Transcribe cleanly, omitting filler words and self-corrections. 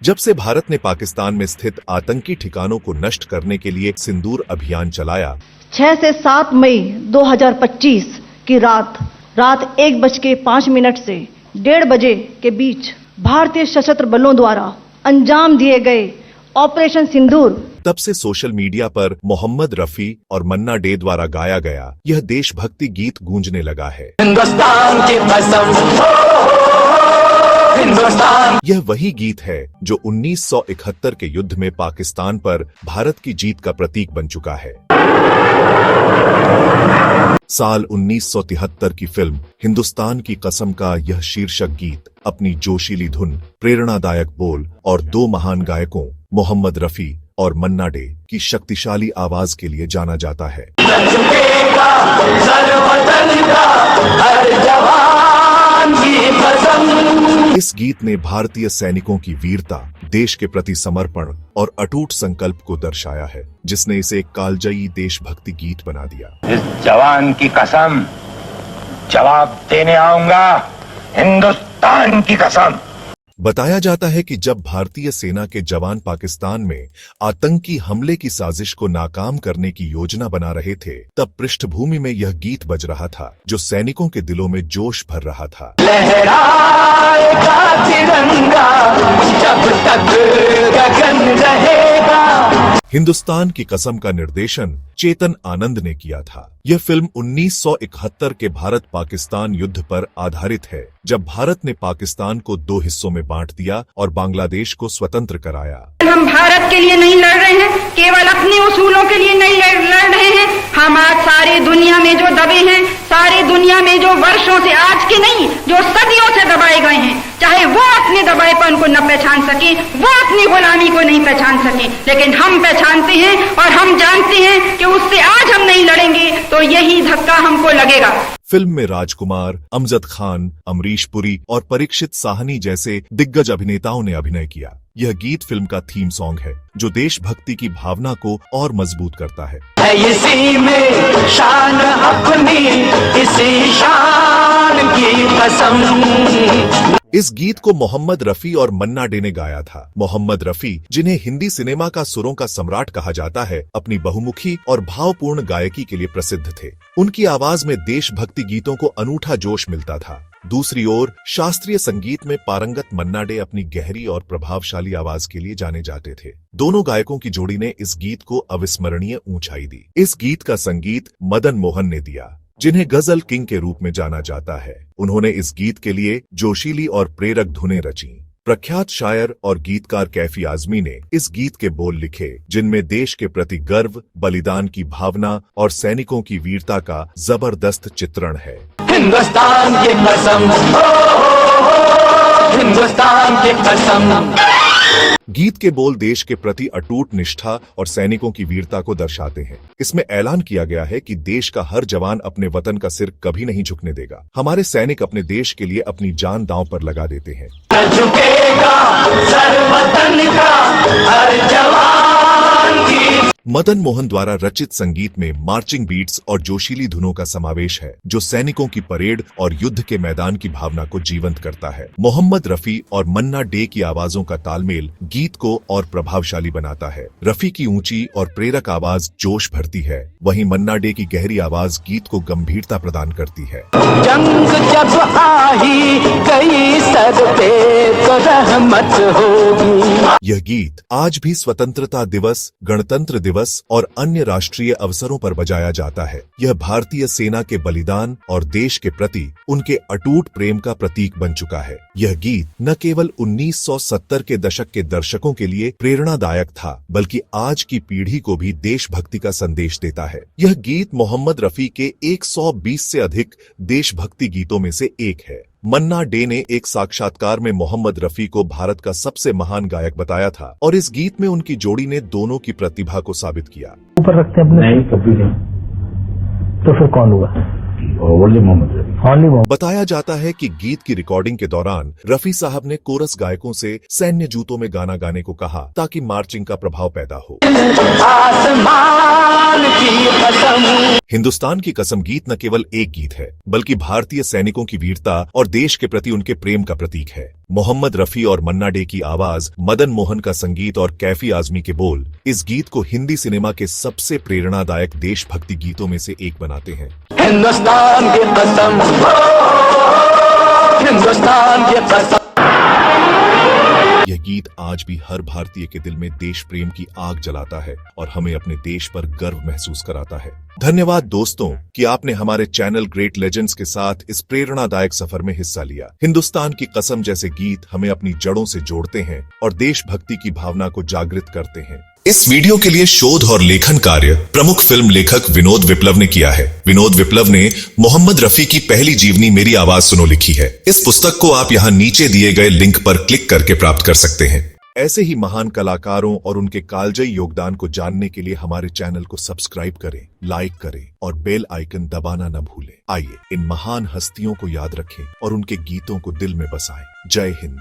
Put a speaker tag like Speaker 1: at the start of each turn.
Speaker 1: जब से भारत ने पाकिस्तान में स्थित आतंकी ठिकानों को नष्ट करने के लिए सिंदूर अभियान चलाया,
Speaker 2: 6 से 7 मई 2025 की रात 1:05 से 1:30 बजे के बीच भारतीय सशस्त्र बलों द्वारा अंजाम दिए गए ऑपरेशन सिंदूर,
Speaker 1: तब से सोशल मीडिया पर मोहम्मद रफी और मन्ना डे द्वारा गाया गया यह देशभक्ति गीत गूंजने लगा है।
Speaker 3: हिंदुस्तान की कसम, हिंदुस्तान।
Speaker 1: यह वही गीत है जो 1971 के युद्ध में पाकिस्तान पर भारत की जीत का प्रतीक बन चुका है। साल 1973 की फिल्म हिंदुस्तान की कसम का यह शीर्षक गीत अपनी जोशीली धुन, प्रेरणादायक बोल और 2 महान गायकों मोहम्मद रफी और मन्ना डे की शक्तिशाली आवाज के लिए जाना जाता है। इस गीत ने भारतीय सैनिकों की वीरता, देश के प्रति समर्पण और अटूट संकल्प को दर्शाया है, जिसने इसे एक कालजयी देशभक्ति गीत बना दिया।
Speaker 4: इस जवान की कसम, जवाब देने आऊंगा, हिंदुस्तान की कसम।
Speaker 1: बताया जाता है कि जब भारतीय सेना के जवान पाकिस्तान में आतंकी हमले की साजिश को नाकाम करने की योजना बना रहे थे, तब पृष्ठभूमि में यह गीत बज रहा था जो सैनिकों के दिलों में जोश भर रहा था।
Speaker 3: लहराएगा तिरंगा जब तक गगन रहेगा।
Speaker 1: हिंदुस्तान की कसम का निर्देशन चेतन आनंद ने किया था। यह फिल्म 1971 के भारत पाकिस्तान युद्ध पर आधारित है, जब भारत ने पाकिस्तान को 2 हिस्सों में बांट दिया और बांग्लादेश को स्वतंत्र कराया।
Speaker 5: हम भारत के लिए नहीं लड़ रहे हैं, केवल अपने उसूलों के लिए नहीं लड़ रहे हैं। हम आज सारी दुनिया में जो दबे हैं, सारी दुनिया में जो वर्षों से, आज के नहीं, जो सदियों से दबाए गए हैं, चाहे वो अपने दबाएपन को न पहचान सके, वो अपनी गुलामी को नहीं पहचान सके, लेकिन हम पहचानते हैं और हम जानते हैं कि उससे आज हम नहीं लड़ेंगे तो यही धक्का हमको लगेगा।
Speaker 1: फिल्म में राजकुमार, अमजद खान, अमरीश पुरी और परीक्षित साहनी जैसे दिग्गज अभिनेताओं ने अभिनय किया। यह गीत फिल्म का थीम सॉन्ग है, जो देशभक्ति की भावना को और मजबूत करता है।
Speaker 3: इसी में शान अपनी, इसी शान की कसम।
Speaker 1: इस गीत को मोहम्मद रफी और मन्ना डे ने गाया था। मोहम्मद रफी, जिन्हें हिंदी सिनेमा का सुरों का सम्राट कहा जाता है, अपनी बहुमुखी और भावपूर्ण गायकी के लिए प्रसिद्ध थे। उनकी आवाज में देशभक्ति गीतों को अनूठा जोश मिलता था। दूसरी ओर शास्त्रीय संगीत में पारंगत मन्ना डे अपनी गहरी और प्रभावशाली आवाज के लिए जाने जाते थे। दोनों गायकों की जोड़ी ने इस गीत को अविस्मरणीय ऊंचाई दी। इस गीत का संगीत मदन मोहन ने दिया, जिन्हें गजल किंग के रूप में जाना जाता है। उन्होंने इस गीत के लिए जोशीली और प्रेरक धुनें रची। प्रख्यात शायर और गीतकार कैफी आजमी ने इस गीत के बोल लिखे, जिनमें देश के प्रति गर्व, बलिदान की भावना और सैनिकों की वीरता का जबरदस्त चित्रण है।
Speaker 3: हिंदुस्तान की कसम, हिंदुस्तान की कसम।
Speaker 1: गीत के बोल देश के प्रति अटूट निष्ठा और सैनिकों की वीरता को दर्शाते हैं। इसमें ऐलान किया गया है कि देश का हर जवान अपने वतन का सिर कभी नहीं झुकने देगा। हमारे सैनिक अपने देश के लिए अपनी जान दांव पर लगा देते हैं।
Speaker 3: झुकेगा सर वतन का हर जवान की।
Speaker 1: मदन मोहन द्वारा रचित संगीत में मार्चिंग बीट्स और जोशीली धुनों का समावेश है, जो सैनिकों की परेड और युद्ध के मैदान की भावना को जीवंत करता है। मोहम्मद रफी और मन्ना डे की आवाजों का तालमेल गीत को और प्रभावशाली बनाता है। रफी की ऊंची और प्रेरक आवाज जोश भरती है, वहीं मन्ना डे की गहरी आवाज गीत को गंभीरता प्रदान करती है।
Speaker 3: जंग जब आई गई सर पे तो रहमत होगी।
Speaker 1: यह गीत आज भी स्वतंत्रता दिवस, गणतंत्र दिवस और अन्य राष्ट्रीय अवसरों पर बजाया जाता है। यह भारतीय सेना के बलिदान और देश के प्रति उनके अटूट प्रेम का प्रतीक बन चुका है। यह गीत न केवल 1970 के दशक के दर्शकों के लिए प्रेरणादायक था, बल्कि आज की पीढ़ी को भी देशभक्ति का संदेश देता है। यह गीत मोहम्मद रफी के 120 से अधिक देशभक्ति गीतों में से एक है। मन्ना डे ने एक साक्षात्कार में मोहम्मद रफी को भारत का सबसे महान गायक बताया था और इस गीत में उनकी जोड़ी ने दोनों की प्रतिभा को साबित किया।
Speaker 6: ऊपर रखते हैं अपने? नहीं, कभी नहीं। तो फिर कौन हुआ?
Speaker 1: बताया जाता है कि गीत की रिकॉर्डिंग के दौरान रफी साहब ने कोरस गायकों से सैन्य जूतों में गाना गाने को कहा, ताकि मार्चिंग का प्रभाव पैदा हो।
Speaker 3: आसमान की कसम।
Speaker 1: हिंदुस्तान की कसम गीत न केवल एक गीत है, बल्कि भारतीय सैनिकों की वीरता और देश के प्रति उनके प्रेम का प्रतीक है। मोहम्मद रफी और मन्ना डे की आवाज, मदन मोहन का संगीत और कैफी आजमी के बोल इस गीत को हिंदी सिनेमा के सबसे प्रेरणादायक देशभक्ति गीतों में से एक बनाते हैं।
Speaker 3: हिंदुस्तान की कसम, हिंदुस्तान की कसम।
Speaker 1: यह गीत आज भी हर भारतीय के दिल में देश प्रेम की आग जलाता है और हमें अपने देश पर गर्व महसूस कराता है। धन्यवाद दोस्तों कि आपने हमारे चैनल ग्रेट लेजेंड्स के साथ इस प्रेरणादायक सफर में हिस्सा लिया। हिंदुस्तान की कसम जैसे गीत हमें अपनी जड़ों से जोड़ते हैं और देशभक्ति की भावना को जागृत करते हैं। इस वीडियो के लिए शोध और लेखन कार्य प्रमुख फिल्म लेखक विनोद विप्लव ने किया है। विनोद विप्लव ने मोहम्मद रफी की पहली जीवनी मेरी आवाज सुनो लिखी है। इस पुस्तक को आप यहाँ नीचे दिए गए लिंक पर क्लिक करके प्राप्त कर सकते हैं। ऐसे ही महान कलाकारों और उनके कालजयी योगदान को जानने के लिए हमारे चैनल को सब्सक्राइब करें, लाइक करें और बेल आइकन दबाना न भूलें। आइए इन महान हस्तियों को याद रखें और उनके गीतों को दिल में बसाएं। जय हिंद।